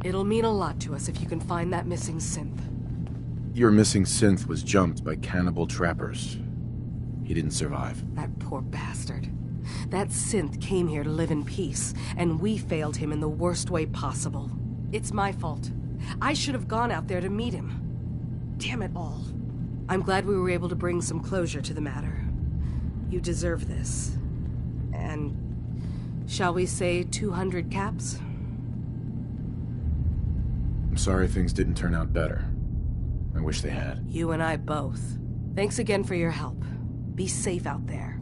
It'll mean a lot to us if you can find that missing synth. Your missing synth was jumped by cannibal trappers. He didn't survive. That poor bastard. That synth came here to live in peace, and we failed him in the worst way possible. It's my fault. I should have gone out there to meet him. Damn it all. I'm glad we were able to bring some closure to the matter. You deserve this. And shall we say 200 caps? I'm sorry things didn't turn out better. I wish they had. You and I both. Thanks again for your help. Be safe out there.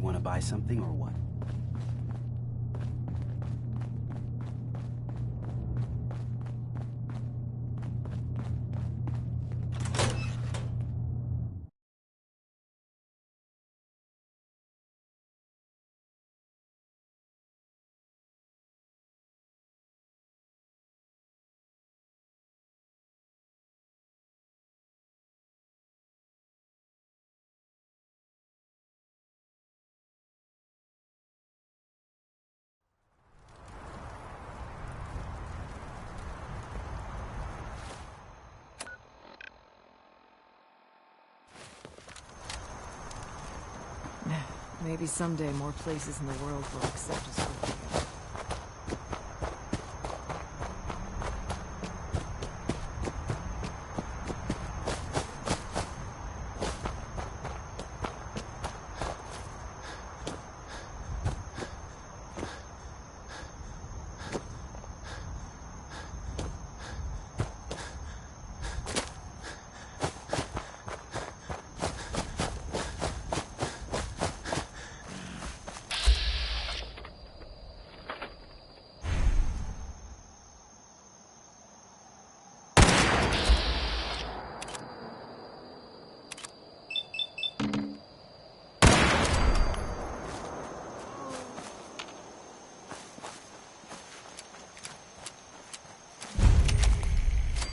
Want to buy something or what? Maybe someday more places in the world will accept us for together.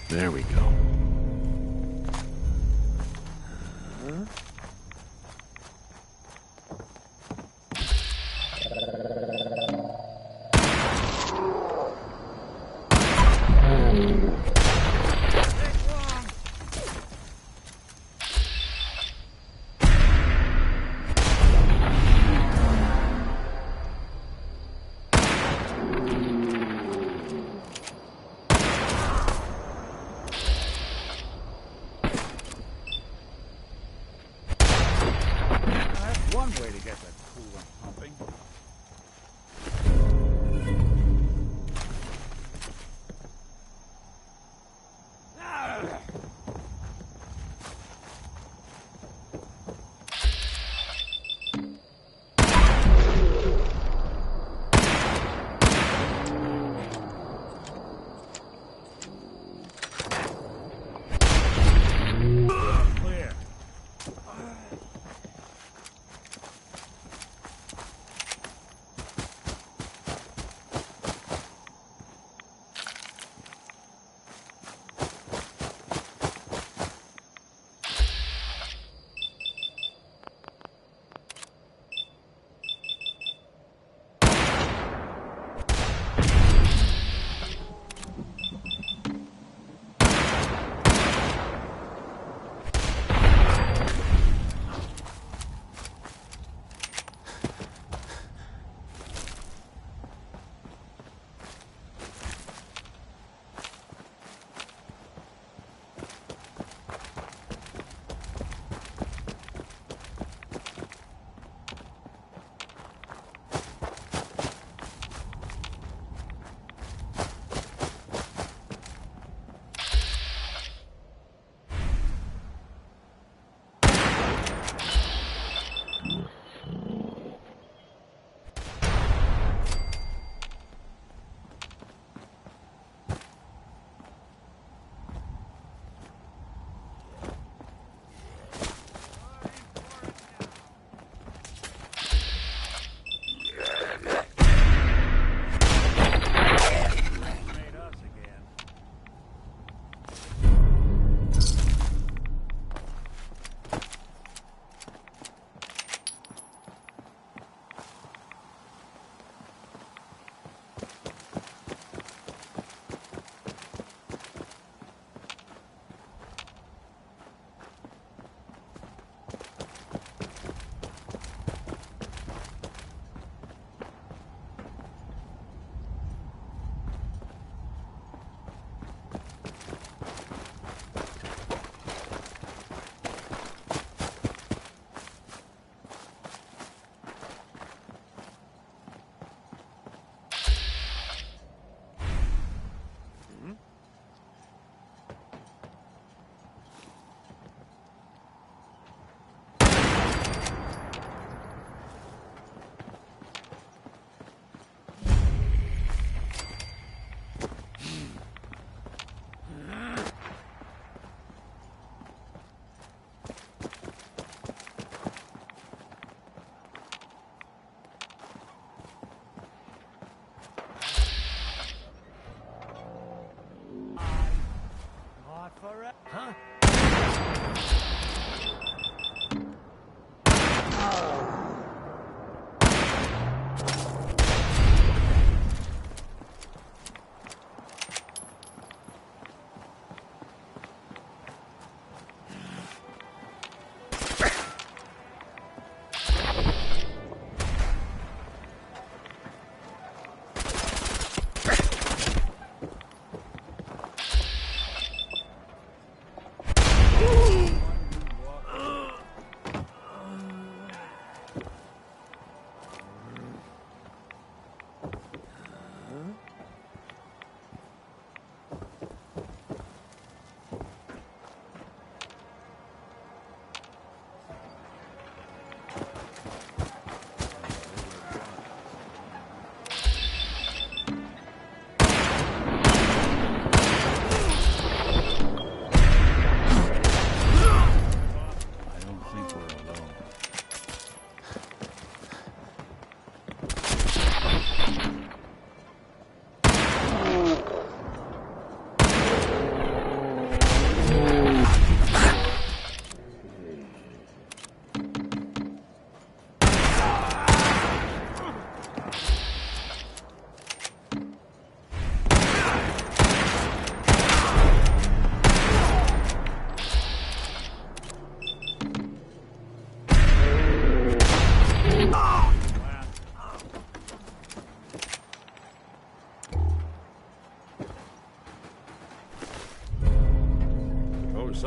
There we go. One way to get that coolant pumping.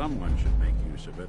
Someone should make use of it.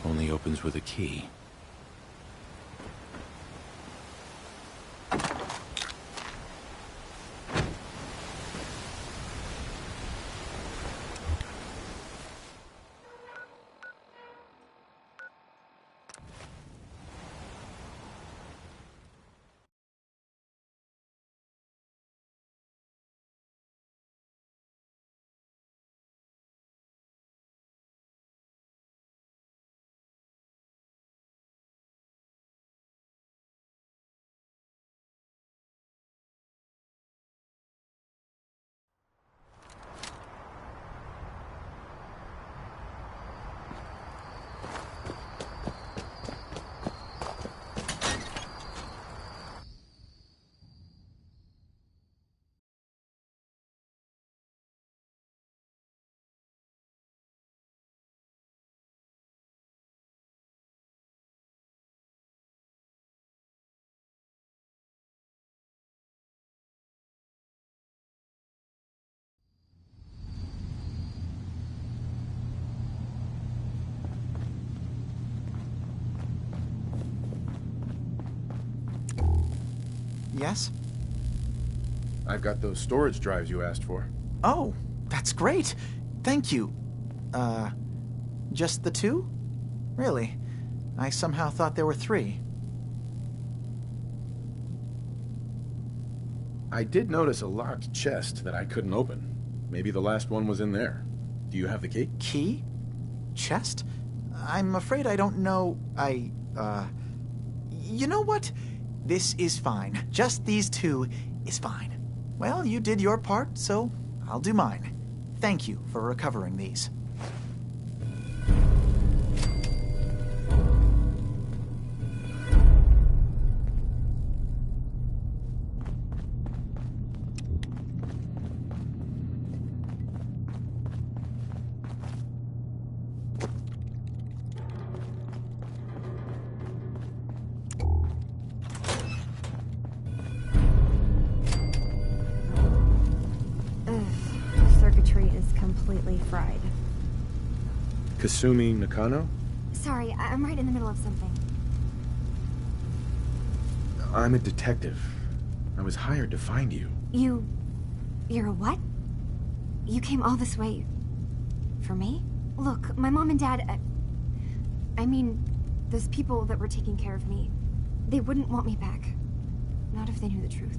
Only opens with a key. Yes? I've got those storage drives you asked for. Oh, that's great. Thank you. Just the two? Really? I somehow thought there were three. I did notice a locked chest that I couldn't open. Maybe the last one was in there. Do you have the key? Key? Chest? I'm afraid I don't know. You know what? This is fine. Just these two is fine. Well, you did your part, so I'll do mine. Thank you for recovering these. Circuitry is completely fried. Kasumi Nakano? Sorry, I'm right in the middle of something. I'm a detective. I was hired to find you. You're a what? You came all this way... for me? Look, my mom and dad... I mean, those people that were taking care of me, they wouldn't want me back. Not if they knew the truth.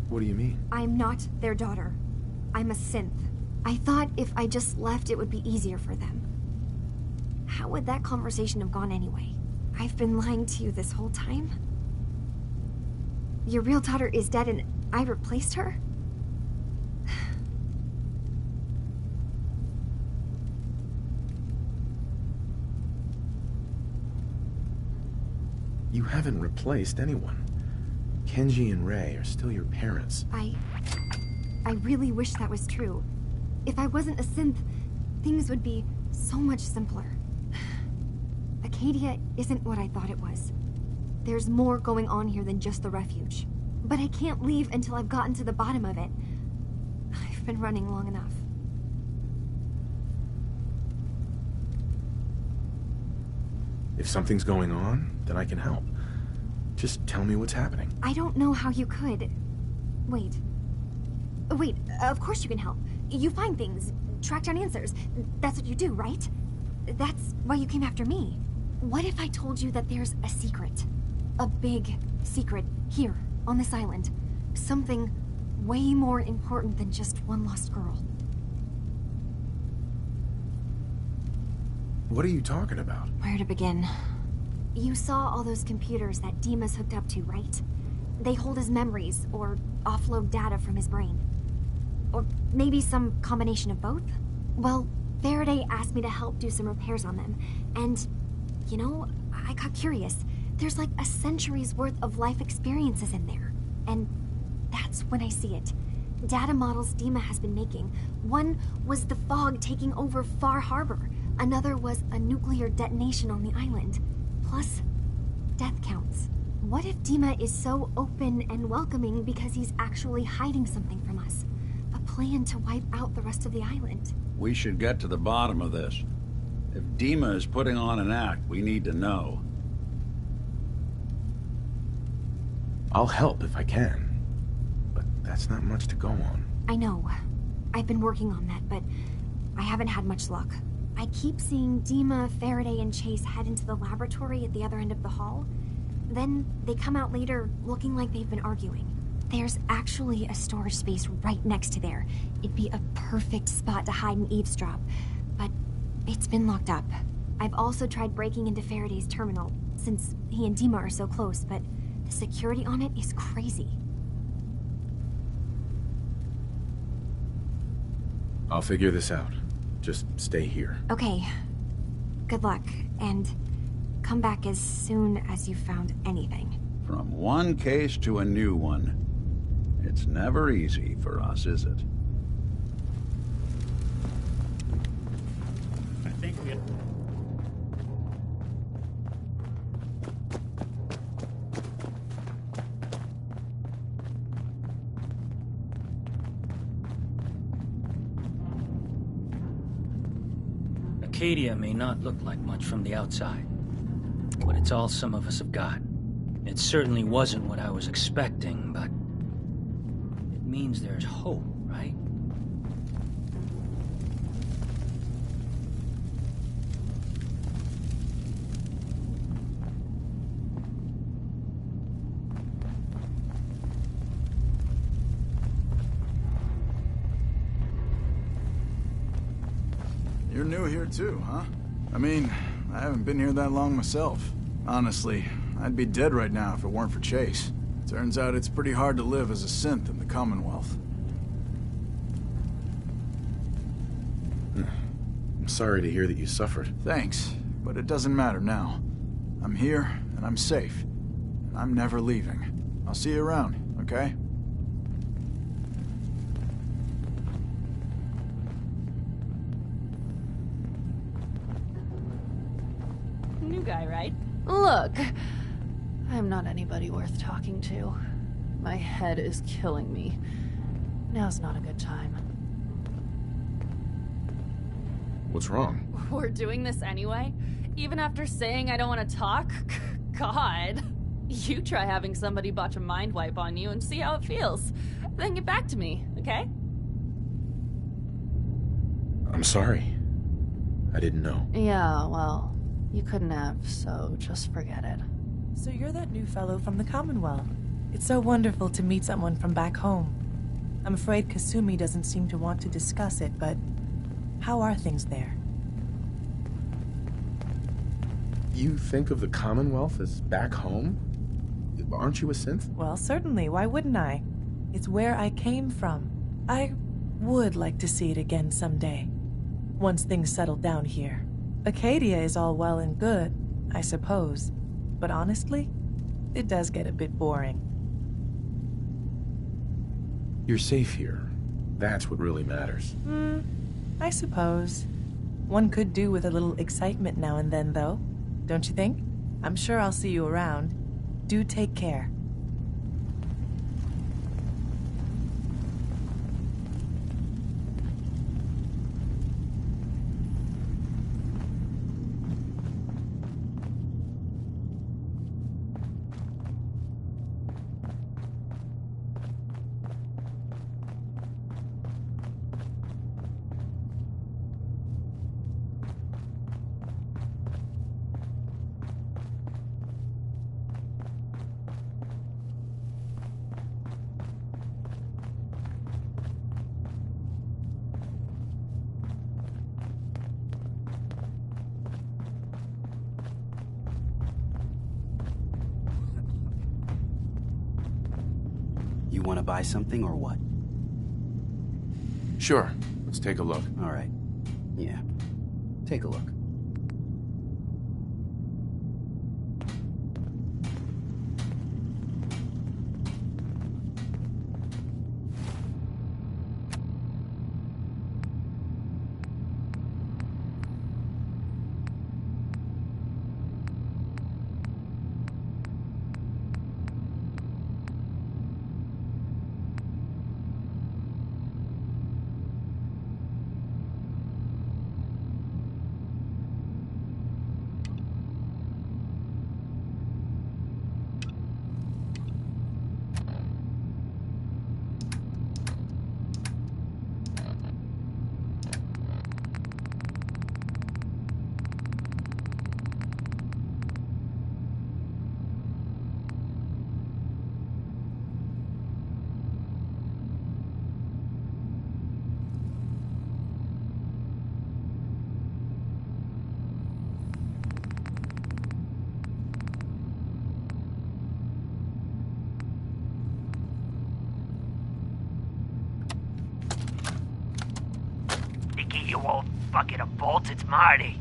What do you mean? I'm not their daughter. I'm a synth. I thought if I just left, it would be easier for them. How would that conversation have gone anyway? I've been lying to you this whole time? Your real daughter is dead and I replaced her? You haven't replaced anyone. Kenji and Rei are still your parents. I really wish that was true. If I wasn't a synth, things would be so much simpler. Acadia isn't what I thought it was. There's more going on here than just the refuge. But I can't leave until I've gotten to the bottom of it. I've been running long enough. If something's going on, then I can help. Just tell me what's happening. I don't know how you could. Wait. Wait, of course you can help. You find things, track down answers. That's what you do, right? That's why you came after me. What if I told you that there's a secret? A big secret here, on this island. Something way more important than just one lost girl. What are you talking about? Where to begin? You saw all those computers that Dima's hooked up to, right? They hold his memories, or offload data from his brain. Or maybe some combination of both? Well, Faraday asked me to help do some repairs on them, and, you know, I got curious. There's like a century's worth of life experiences in there, and that's when I see it. Data models Dima has been making. One was the fog taking over Far Harbor. Another was a nuclear detonation on the island. Plus, death counts. What if Dima is so open and welcoming because he's actually hiding something from us? A plan to wipe out the rest of the island. We should get to the bottom of this. If Dima is putting on an act, we need to know. I'll help if I can. But that's not much to go on. I know. I've been working on that, but I haven't had much luck. I keep seeing Dima, Faraday, and Chase head into the laboratory at the other end of the hall. Then they come out later looking like they've been arguing. There's actually a storage space right next to there. It'd be a perfect spot to hide and eavesdrop, but it's been locked up. I've also tried breaking into Faraday's terminal, since he and Dima are so close, but the security on it is crazy. I'll figure this out. Just stay here. Okay. Good luck, and come back as soon as you've found anything. From one case to a new one. It's never easy for us, is it? I think we... Acadia may not look like much from the outside, but it's all some of us have got. It certainly wasn't what I was expecting, but it means there's hope, right? You're new here too, huh? I mean, I haven't been here that long myself. Honestly, I'd be dead right now if it weren't for Chase. Turns out it's pretty hard to live as a synth in the Commonwealth. I'm sorry to hear that you suffered. Thanks, but it doesn't matter now. I'm here, and I'm safe. And I'm never leaving. I'll see you around, okay? New guy, right? Look, I'm not anybody worth talking to. My head is killing me. Now's not a good time. What's wrong? We're doing this anyway? Even after saying I don't want to talk? God. You try having somebody botch a mind wipe on you and see how it feels. Then get back to me, okay? I'm sorry. I didn't know. Yeah, well, you couldn't have, so just forget it. So you're that new fellow from the Commonwealth. It's so wonderful to meet someone from back home. I'm afraid Kasumi doesn't seem to want to discuss it, but how are things there? You think of the Commonwealth as back home? Aren't you a synth? Well, certainly. Why wouldn't I? It's where I came from. I would like to see it again someday, once things settle down here. Acadia is all well and good, I suppose. But honestly, it does get a bit boring. You're safe here. That's what really matters. I suppose. One could do with a little excitement now and then, though. Don't you think? I'm sure I'll see you around. Do take care. You want to buy something or what? Sure. Let's take a look. All right. Yeah. Take a look. You old bucket of bolts, it's Marty.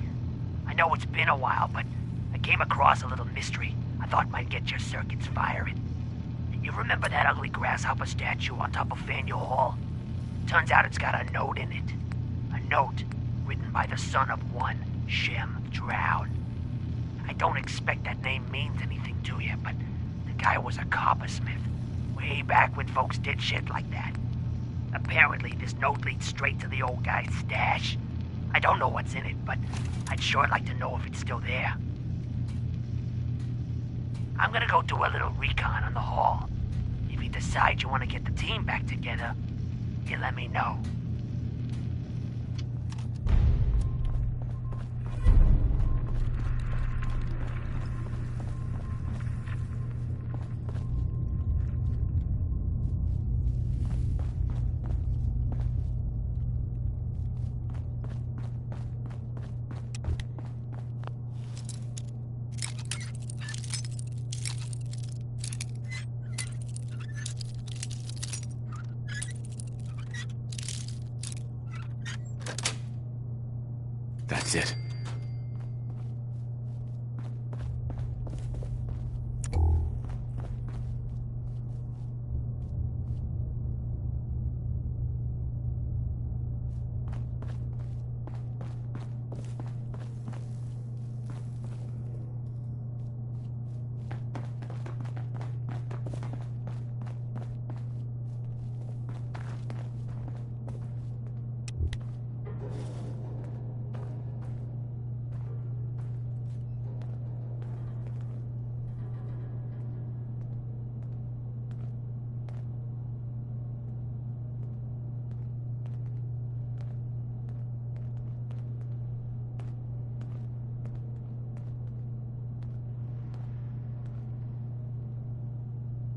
I know it's been a while, but I came across a little mystery I thought might get your circuits firing. You remember that ugly grasshopper statue on top of Faneuil Hall? Turns out it's got a note in it. A note written by the son of one Shem Drown. I don't expect that name means anything to you, but the guy was a coppersmith, way back when folks did shit like that. Apparently, this note leads straight to the old guy's stash. I don't know what's in it, but I'd sure like to know if it's still there. I'm gonna go do a little recon on the hall. If you decide you want to get the team back together, you let me know. That's it.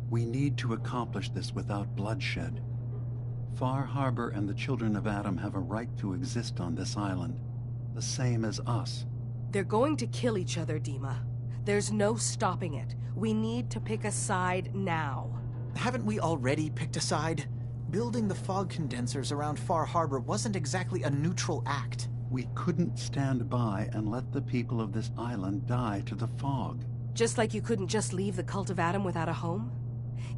We need to accomplish this without bloodshed. Far Harbor and the Children of Atom have a right to exist on this island, the same as us. They're going to kill each other, Dima. There's no stopping it. We need to pick a side now. Haven't we already picked a side? Building the fog condensers around Far Harbor wasn't exactly a neutral act. We couldn't stand by and let the people of this island die to the fog. Just like you couldn't just leave the Cult of Atom without a home?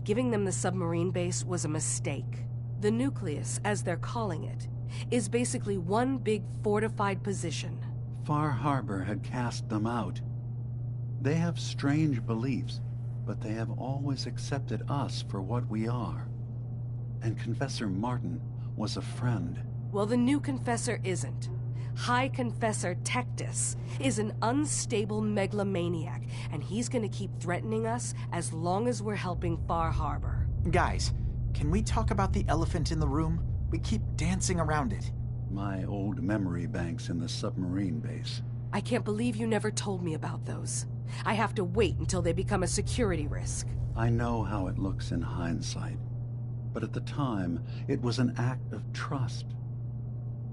Giving them the submarine base was a mistake. The nucleus, as they're calling it, is basically one big fortified position. Far Harbor had cast them out. They have strange beliefs, but they have always accepted us for what we are. And Confessor Martin was a friend. Well, the new Confessor isn't. High Confessor Tectus is an unstable megalomaniac, and he's gonna keep threatening us as long as we're helping Far Harbor. Guys, can we talk about the elephant in the room? We keep dancing around it. My old memory banks in the submarine base. I can't believe you never told me about those. I have to wait until they become a security risk. I know how it looks in hindsight, but at the time, it was an act of trust.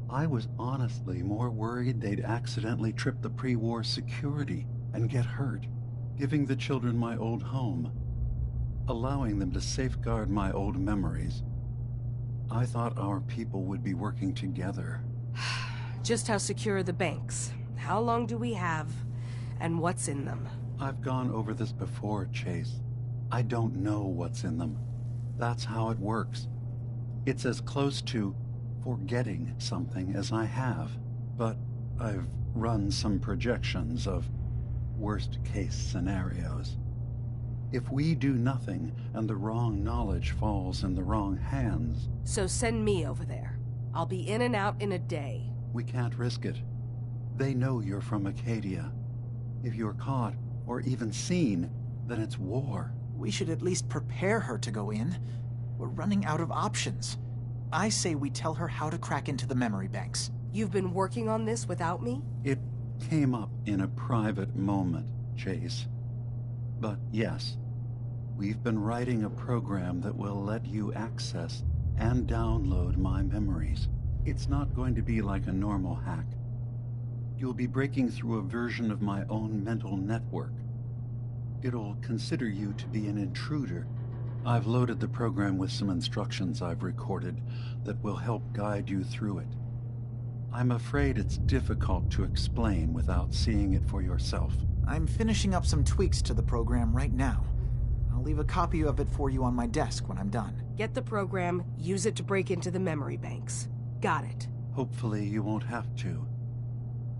I was honestly more worried they'd accidentally trip the pre-war security and get hurt, giving the children my old home, allowing them to safeguard my old memories. I thought our people would be working together. Just how secure are the banks? How long do we have? And what's in them? I've gone over this before, Chase. I don't know what's in them. That's how it works. It's as close to forgetting something as I have. But I've run some projections of worst-case scenarios. If we do nothing and the wrong knowledge falls in the wrong hands... So send me over there. I'll be in and out in a day. We can't risk it. They know you're from Acadia. If you're caught, or even seen, then it's war. We should at least prepare her to go in. We're running out of options. I say we tell her how to crack into the memory banks. You've been working on this without me? It came up in a private moment, Chase. But yes, we've been writing a program that will let you access and download my memories. It's not going to be like a normal hack. You'll be breaking through a version of my own mental network. It'll consider you to be an intruder. I've loaded the program with some instructions I've recorded that will help guide you through it. I'm afraid it's difficult to explain without seeing it for yourself. I'm finishing up some tweaks to the program right now. I'll leave a copy of it for you on my desk when I'm done. Get the program, use it to break into the memory banks. Got it. Hopefully you won't have to.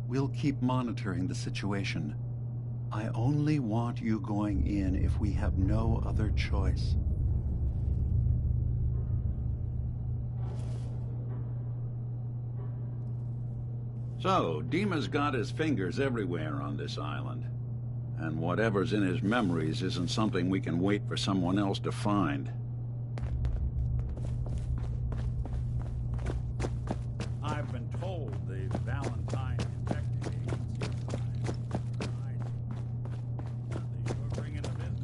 We'll keep monitoring the situation. I only want you going in if we have no other choice. So, Dima's got his fingers everywhere on this island. And whatever's in his memories isn't something we can wait for someone else to find. I've been told the Valentine Detective Agency that you're bringing the business.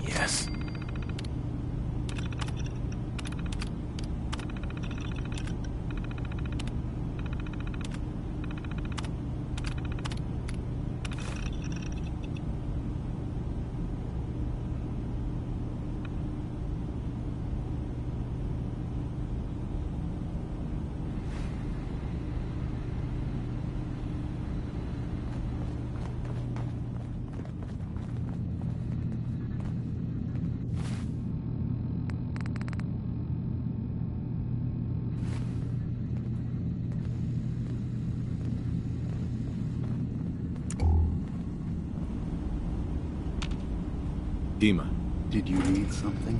Yes. Dima. Did you need something?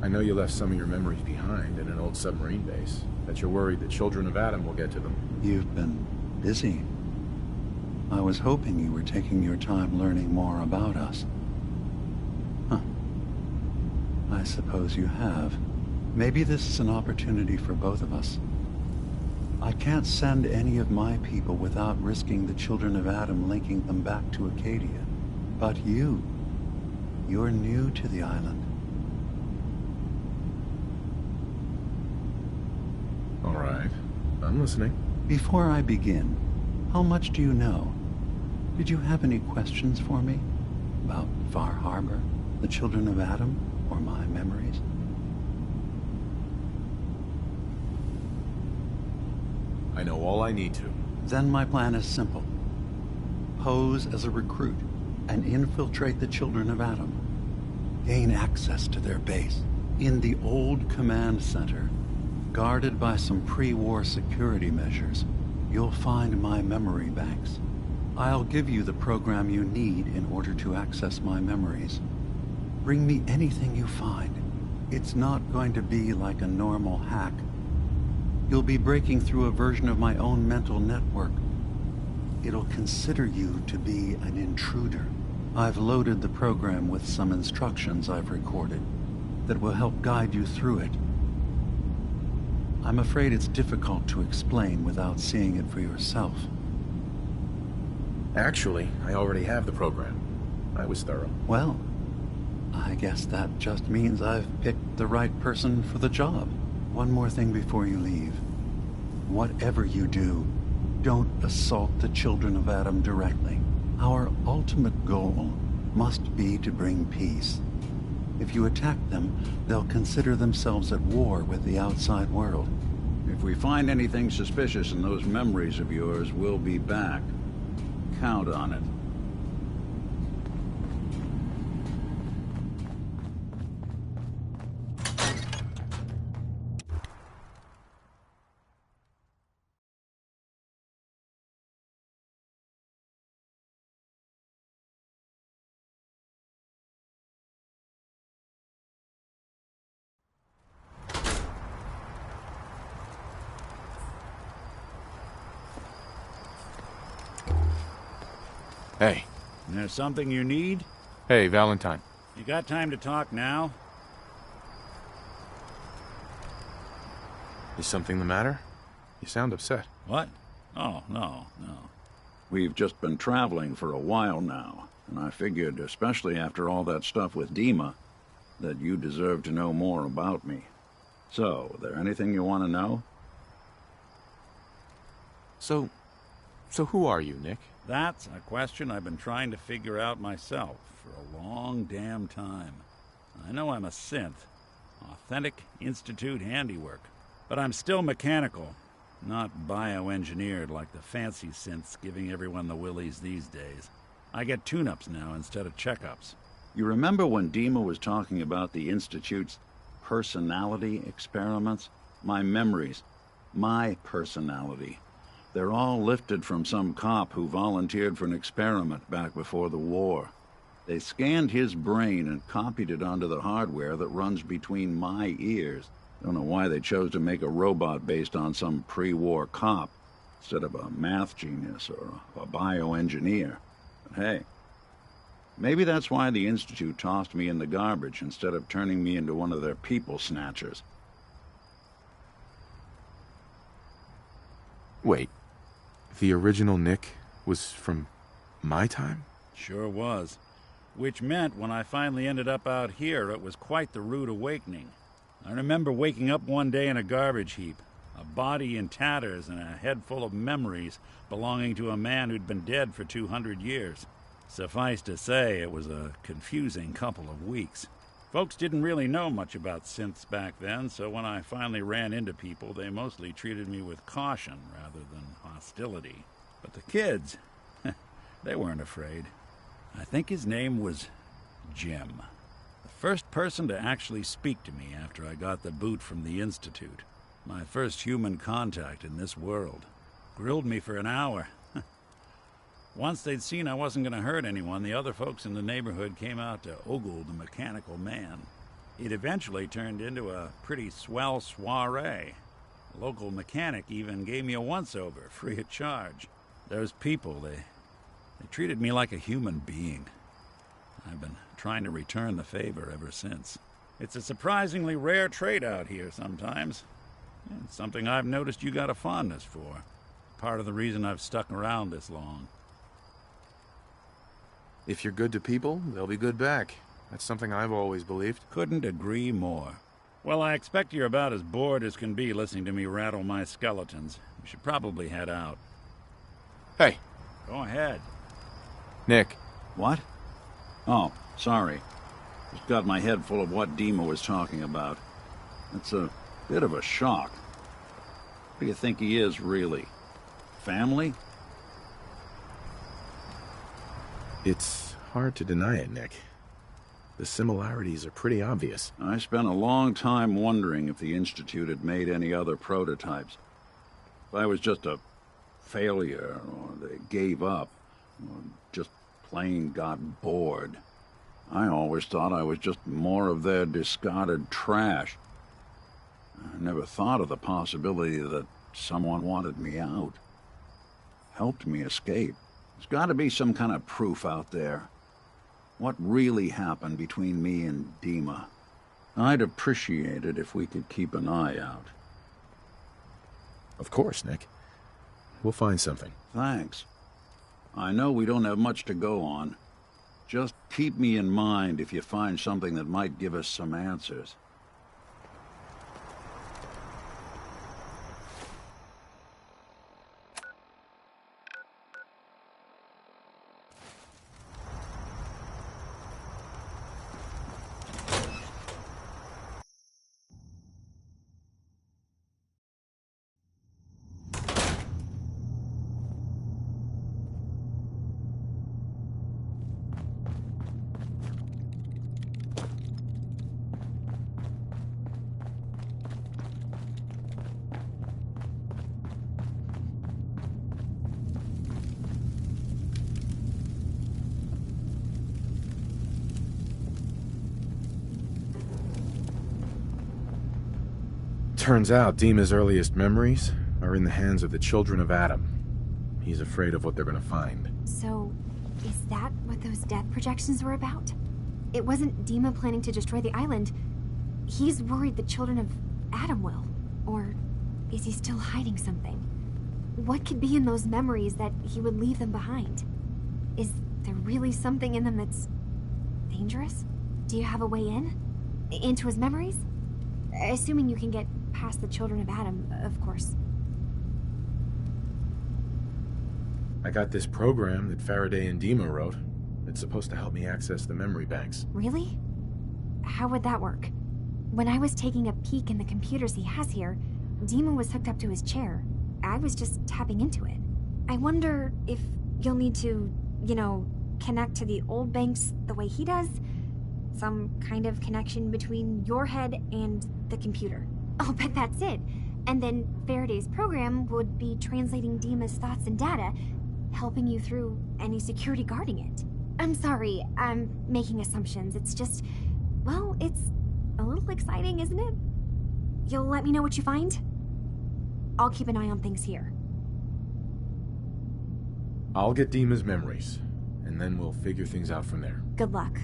I know you left some of your memories behind in an old submarine base. That you're worried the Children of Adam will get to them. You've been busy. I was hoping you were taking your time learning more about us. Huh. I suppose you have. Maybe this is an opportunity for both of us. I can't send any of my people without risking the Children of Adam linking them back to Acadia. But you're new to the island. All right. I'm listening. Before I begin, how much do you know? Did you have any questions for me? About Far Harbor, the Children of Adam, or my memories? I know all I need to. Then my plan is simple. Pose as a recruit and infiltrate the Children of Adam. Gain access to their base in the old command center. Guarded by some pre-war security measures, you'll find my memory banks. I'll give you the program you need in order to access my memories. Bring me anything you find. It's not going to be like a normal hack. You'll be breaking through a version of my own mental network. It'll consider you to be an intruder. I've loaded the program with some instructions I've recorded that will help guide you through it. I'm afraid it's difficult to explain without seeing it for yourself. Actually, I already have the program. I was thorough. Well, I guess that just means I've picked the right person for the job. One more thing before you leave. Whatever you do, don't assault the Children of Adam directly. Our ultimate goal must be to bring peace. If you attack them, they'll consider themselves at war with the outside world. If we find anything suspicious in those memories of yours, we'll be back. Count on it. Hey. There's something you need? Hey, Valentine. You got time to talk now? Is something the matter? You sound upset. What? Oh, no. We've just been traveling for a while now, and I figured, especially after all that stuff with Dima, that you deserve to know more about me. So, there anything you want to know? So who are you, Nick? That's a question I've been trying to figure out myself for a long damn time. I know I'm a synth, authentic Institute handiwork, but I'm still mechanical, not bioengineered like the fancy synths giving everyone the willies these days. I get tune-ups now instead of checkups. You remember when Dima was talking about the Institute's personality experiments? My memories. My personality. They're all lifted from some cop who volunteered for an experiment back before the war. They scanned his brain and copied it onto the hardware that runs between my ears. Don't know why they chose to make a robot based on some pre-war cop instead of a math genius or a bioengineer. But hey, maybe that's why the Institute tossed me in the garbage instead of turning me into one of their people snatchers. Wait. The original Nick was from my time? Sure was. Which meant when I finally ended up out here, it was quite the rude awakening. I remember waking up one day in a garbage heap, a body in tatters and a head full of memories belonging to a man who'd been dead for 200 years. Suffice to say, it was a confusing couple of weeks. Folks didn't really know much about synths back then, so when I finally ran into people, they mostly treated me with caution rather than hostility. But the kids, they weren't afraid. I think his name was Jim. The first person to actually speak to me after I got the boot from the Institute. My first human contact in this world. Grilled me for an hour. Once they'd seen I wasn't going to hurt anyone, the other folks in the neighborhood came out to ogle the mechanical man. It eventually turned into a pretty swell soiree. A local mechanic even gave me a once-over, free of charge. Those people, they treated me like a human being. I've been trying to return the favor ever since. It's a surprisingly rare trait out here sometimes. It's something I've noticed you got a fondness for. Part of the reason I've stuck around this long. If you're good to people, they'll be good back. That's something I've always believed. Couldn't agree more. Well, I expect you're about as bored as can be listening to me rattle my skeletons. We should probably head out. Hey. Go ahead. Nick. What? Oh, sorry. Just got my head full of what Dima was talking about. It's a bit of a shock. What do you think he is, really? Family? It's hard to deny it, Nick. The similarities are pretty obvious. I spent a long time wondering if the Institute had made any other prototypes. If I was just a failure, or they gave up, or just plain got bored. I always thought I was just more of their discarded trash. I never thought of the possibility that someone wanted me out. Helped me escape. There's got to be some kind of proof out there. What really happened between me and Dima? I'd appreciate it if we could keep an eye out. Of course, Nick. We'll find something. Thanks. I know we don't have much to go on. Just keep me in mind if you find something that might give us some answers. Turns out Dima's earliest memories are in the hands of the children of Adam. He's afraid of what they're gonna find. So, is that what those death projections were about? It wasn't Dima planning to destroy the island. He's worried the children of Adam will. Or is he still hiding something? What could be in those memories that he would leave them behind? Is there really something in them that's dangerous? Do you have a way in? Into his memories? Assuming you can get past the children of Adam, of course. I got this program that Faraday and Dima wrote. It's supposed to help me access the memory banks. Really? How would that work? When I was taking a peek in the computers he has here, Dima was hooked up to his chair. I was just tapping into it. I wonder if you'll need to, connect to the old banks the way he does? Some kind of connection between your head and the computer. I'll bet that's it. And then Faraday's program would be translating Dima's thoughts and data, helping you through any security guarding it. I'm sorry, I'm making assumptions. It's just, well, it's a little exciting, isn't it? You'll let me know what you find? I'll keep an eye on things here. I'll get Dima's memories, and then we'll figure things out from there. Good luck.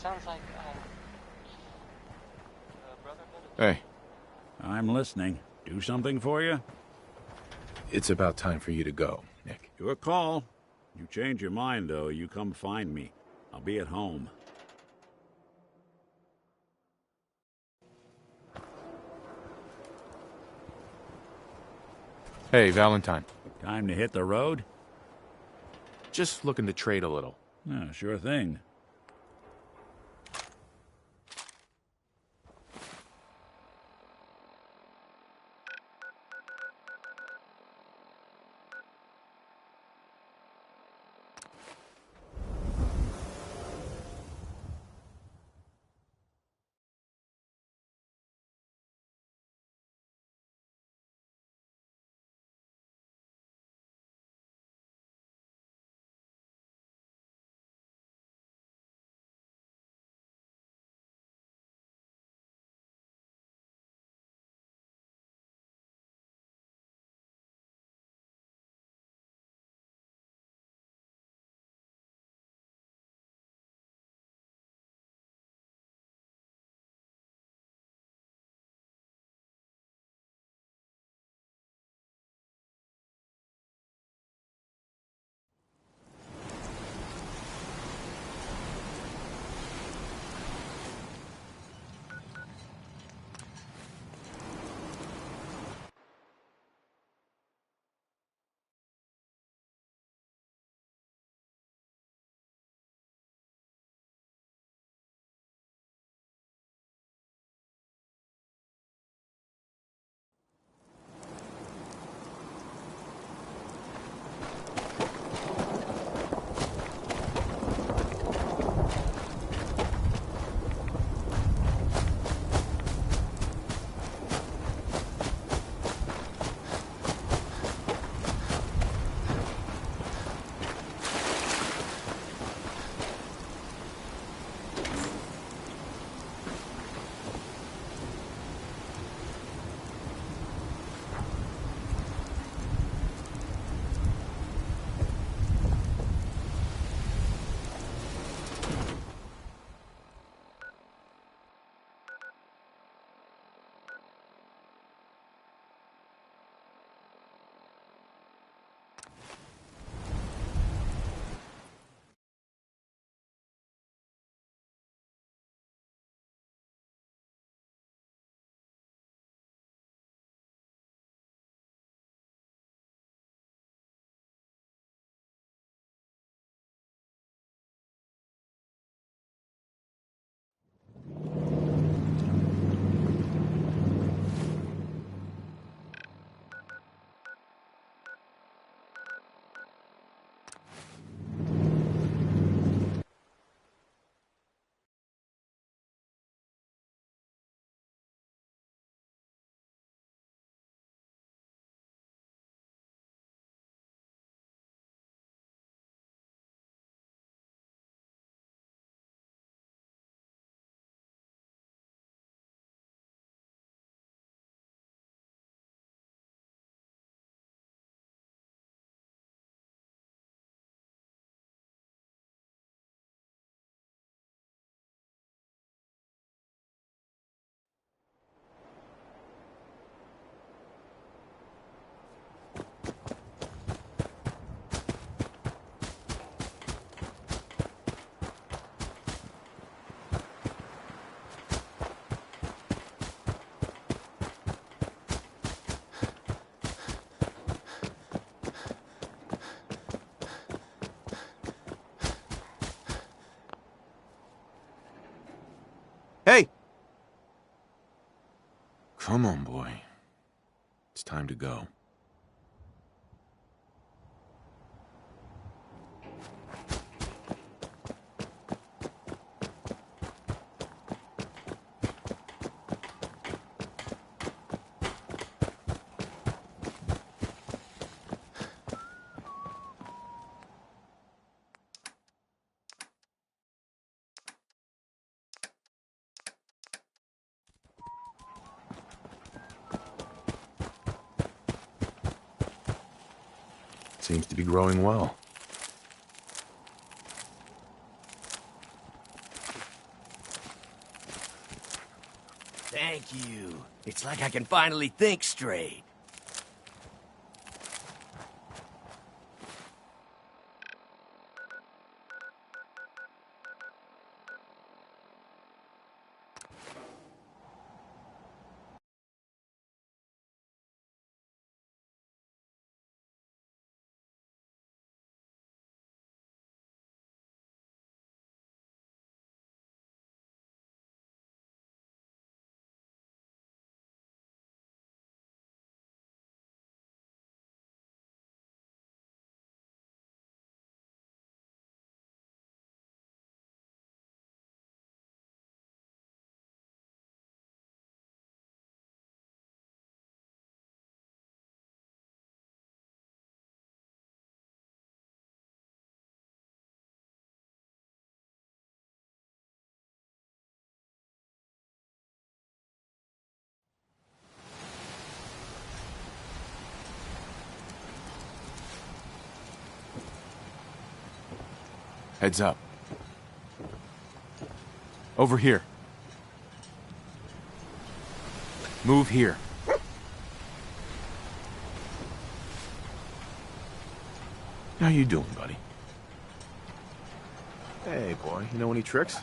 sounds like, Brotherhood. Hey. I'm listening. Do something for you? It's about time for you to go, Nick. Your call. You change your mind, though, you come find me. I'll be at home. Hey, Valentine. Time to hit the road? Just looking to trade a little. Yeah, sure thing. Hey! Come on, boy. It's time to go. Seems to be growing well. you. It's like I can finally think straight. Heads up. Over here. Move here. How you doing, buddy? Hey, boy. You know any tricks?